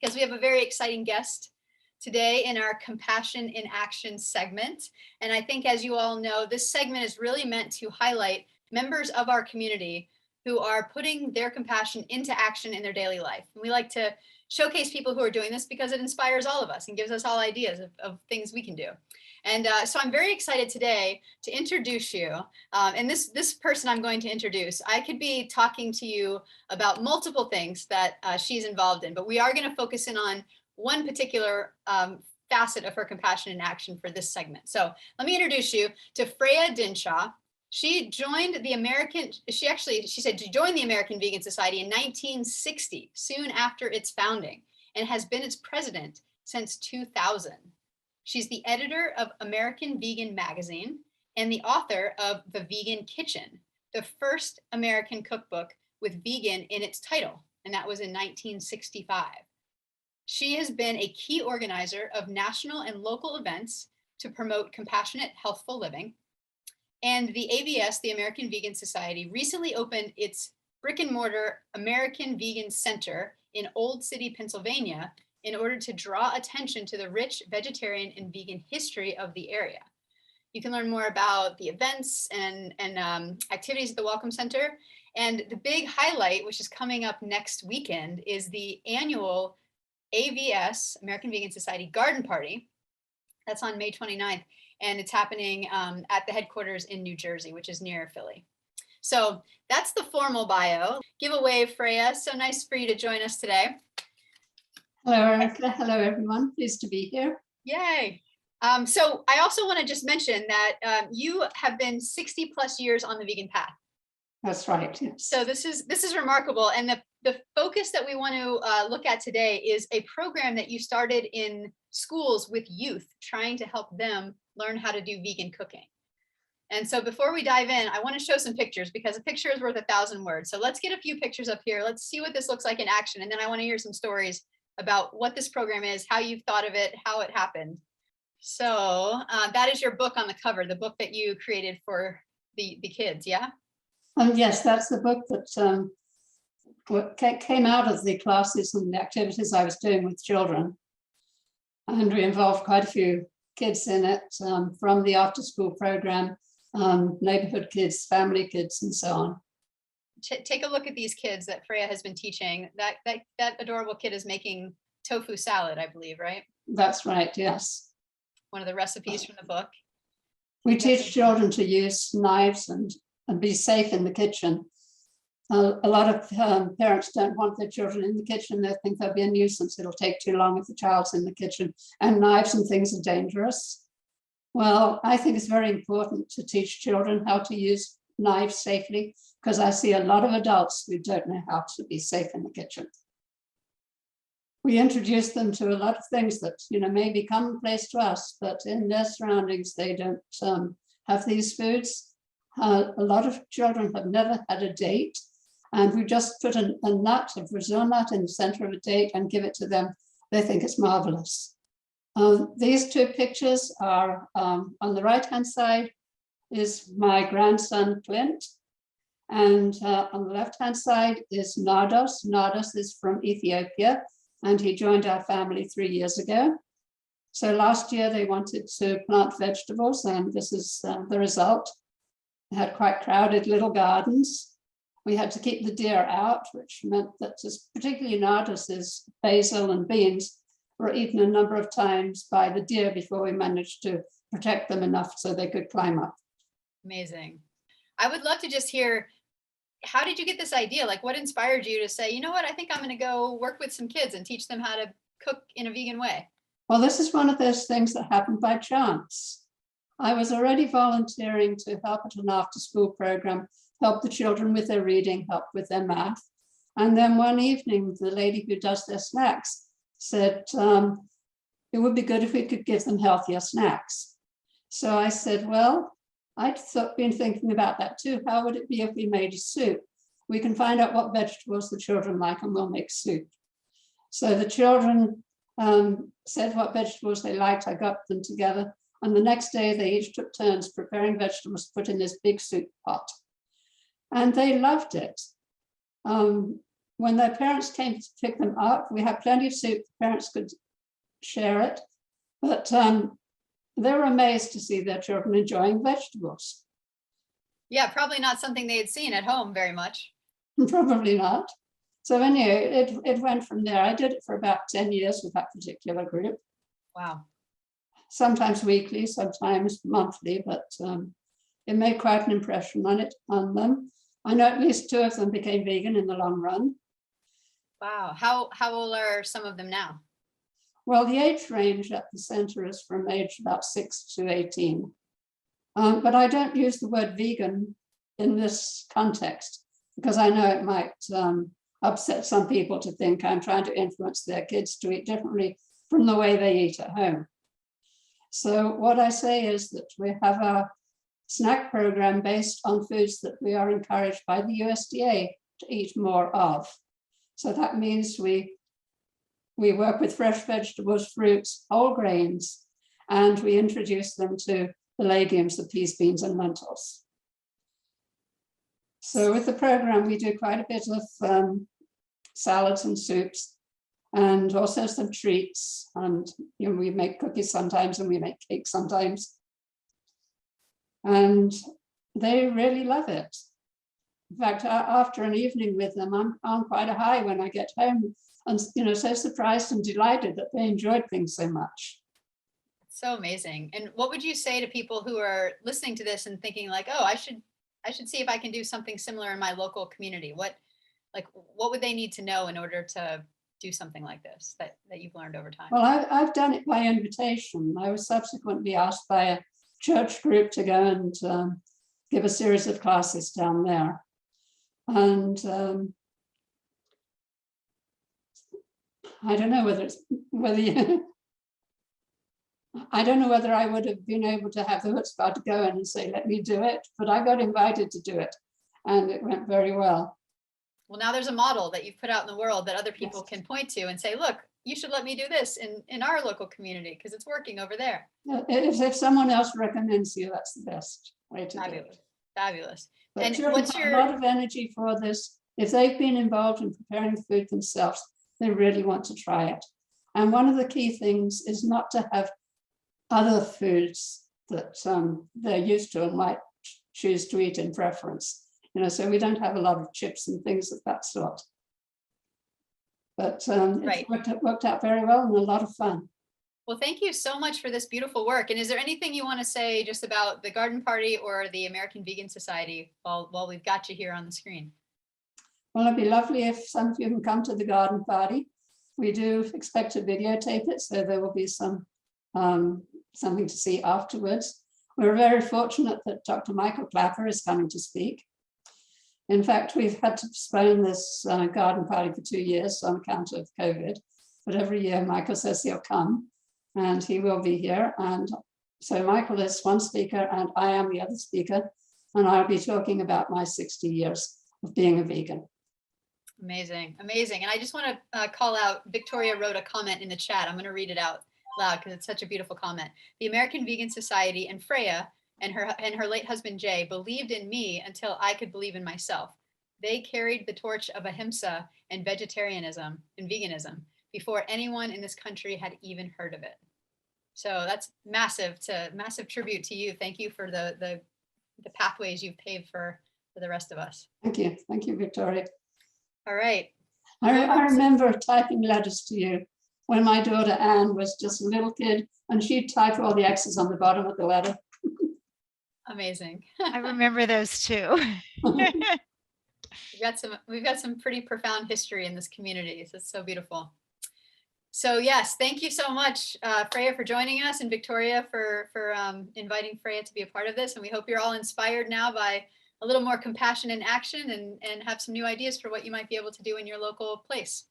because we have a very exciting guest today in our Compassion in Action segment. And I think, as you all know, this segment is really meant to highlight members of our community who are putting their compassion into action in their daily life. And we like to showcase people who are doing this because it inspires all of us and gives us all ideas of things we can do. And so I'm very excited today to introduce you. And this person I'm going to introduce, I could be talking to you about multiple things that she's involved in, but we are going to focus in on one particular facet of her compassion in action for this segment. So let me introduce you to Freya Dinshah. She joined the she said she joined the American Vegan Society in 1960, soon after its founding, and has been its president since 2000. She's the editor of American Vegan Magazine and the author of The Vegan Kitchen, the first American cookbook with vegan in its title, and that was in 1965. She has been a key organizer of national and local events to promote compassionate, healthful living. And the AVS, the American Vegan Society, recently opened its brick and mortar American Vegan Center in Old City, Pennsylvania, in order to draw attention to the rich vegetarian and vegan history of the area. You can learn more about the events and activities at the Welcome Center. And the big highlight, which is coming up next weekend, is the annual AVS, American Vegan Society Garden Party. That's on May 29th. And it's happening at the headquarters in New Jersey, which is near Philly. So that's the formal bio. Give a wave, Freya. So nice for you to join us today. Hello, Erika. Hello, everyone. Pleased to be here. Yay. So I also want to just mention that you have been 60 plus years on the vegan path. That's right. Yes. So this is remarkable. And the focus that we want to look at today is a program that you started in schools with youth, trying to help them learn how to do vegan cooking. And so before we dive in, I want to show some pictures because a picture is worth 1,000 words. So let's get a few pictures up here. Let's see what this looks like in action. And then I want to hear some stories about what this program is, how you've thought of it, how it happened. So that is your book on the cover, the book that you created for the kids, yeah? Yes, that's the book that came out of the classes and the activities I was doing with children. And we involved quite a few kids in it, from the after-school program, neighborhood kids, family kids, and so on. Take a look at these kids that Freya has been teaching. That adorable kid is making tofu salad, I believe, right? That's right, yes. One of the recipes from the book. We teach children to use knives and be safe in the kitchen. A lot of parents don't want their children in the kitchen. They think they'll be a nuisance. It'll take too long if the child's in the kitchen, and knives and things are dangerous. Well, I think it's very important to teach children how to use knives safely, because I see a lot of adults who don't know how to be safe in the kitchen. We introduce them to a lot of things that, may be commonplace to us, but in their surroundings, they don't have these foods. A lot of children have never had a date, and we just put a nut, a Brazil nut, in the center of a date and give it to them. They think it's marvelous. These two pictures are on the right-hand side is my grandson, Clint. And on the left-hand side is Nardos. Nardos is from Ethiopia, and he joined our family 3 years ago. So last year they wanted to plant vegetables, and this is the result. They had quite crowded little gardens. We had to keep the deer out, which meant that particularly Nardos's basil and beans were eaten a number of times by the deer before we managed to protect them enough so they could climb up. Amazing. I would love to just hear, how did you get this idea? Like, what inspired you to say, you know what, I think I'm going to go work with some kids and teach them how to cook in a vegan way? Well, this is one of those things that happened by chance. I was already volunteering to help at an after-school program, help the children with their reading, help with their math. And then one evening, the lady who does their snacks said, it would be good if we could give them healthier snacks. So I said, well, I'd been thinking about that too. How would it be if we made a soup? We can find out what vegetables the children like and we'll make soup. So the children said what vegetables they liked. I got them together. And the next day they each took turns preparing vegetables to put in this big soup pot. And they loved it. when their parents came to pick them up, we had plenty of soup. The parents could share it, but they were amazed to see their children enjoying vegetables. Yeah, probably not something they had seen at home very much. Probably not. So anyway, it went from there. I did it for about 10 years with that particular group. Wow. Sometimes weekly, sometimes monthly, but it made quite an impression on them. I know at least 2 of them became vegan in the long run. Wow. How old are some of them now? Well, the age range at the center is from age about 6 to 18. But I don't use the word vegan in this context because I know it might upset some people to think I'm trying to influence their kids to eat differently from the way they eat at home. So what I say is that we have a snack program based on foods that we are encouraged by the USDA to eat more of. So that means we work with fresh vegetables, fruits, whole grains, and we introduce them to the legumes, the peas, beans, and lentils. So with the program, we do quite a bit of salads and soups, and also some treats. And we make cookies sometimes, and we make cakes sometimes. And they really love it. In fact, after an evening with them, I'm on quite a high when I get home, and so surprised and delighted that they enjoyed things so much. So amazing. And what would you say to people who are listening to this and thinking like, oh, I should see if I can do something similar in my local community? What would they need to know in order to do something like this that you've learned over time? Well, I've done it by invitation. I was subsequently asked by a church group to go and give a series of classes down there. And I don't know I don't know whether I would have been able to have the chutzpah to go in and say, let me do it, but I got invited to do it, and it went very well. Well, now there's a model that you've put out in the world that other people Yes. can point to and say, look, you should let me do this in our local community because it's working over there. If someone else recommends you, that's the best way to do it. Fabulous. But And children what's have your a lot of energy for this. If they've been involved in preparing food themselves, they really want to try it. And one of the key things is not to have other foods that they're used to and might choose to eat in preference. So we don't have a lot of chips and things of that sort. But Right. It worked out very well and a lot of fun. Well, thank you so much for this beautiful work. And is there anything you want to say just about the Garden Party or the American Vegan Society while we've got you here on the screen? Well, it'd be lovely if some of you can come to the garden party. We do expect to videotape it, so there will be some something to see afterwards. We're very fortunate that Dr. Michael Clapper is coming to speak. In fact, we've had to postpone this garden party for 2 years on account of COVID, but every year Michael says he'll come and he will be here. And so Michael is one speaker and I am the other speaker, and I'll be talking about my 60 years of being a vegan. Amazing, amazing. And I just want to call out, Victoria wrote a comment in the chat. I'm going to read it out loud because it's such a beautiful comment. The American Vegan Society and Freya and her late husband Jay believed in me until I could believe in myself. They carried the torch of ahimsa and vegetarianism and veganism before anyone in this country had even heard of it. So that's massive tribute to you. Thank you for the pathways you've paved for the rest of us. Thank you, Victoria. All right. I remember typing letters to you when my daughter Anne was just a little kid, and she'd type all the X's on the bottom of the letter. Amazing. I remember those too. We've got some pretty profound history in this community. So it's so beautiful. So yes, thank you so much, Freya, for joining us, and Victoria for inviting Freya to be a part of this. And we hope you're all inspired now by a little more compassion in action and have some new ideas for what you might be able to do in your local place.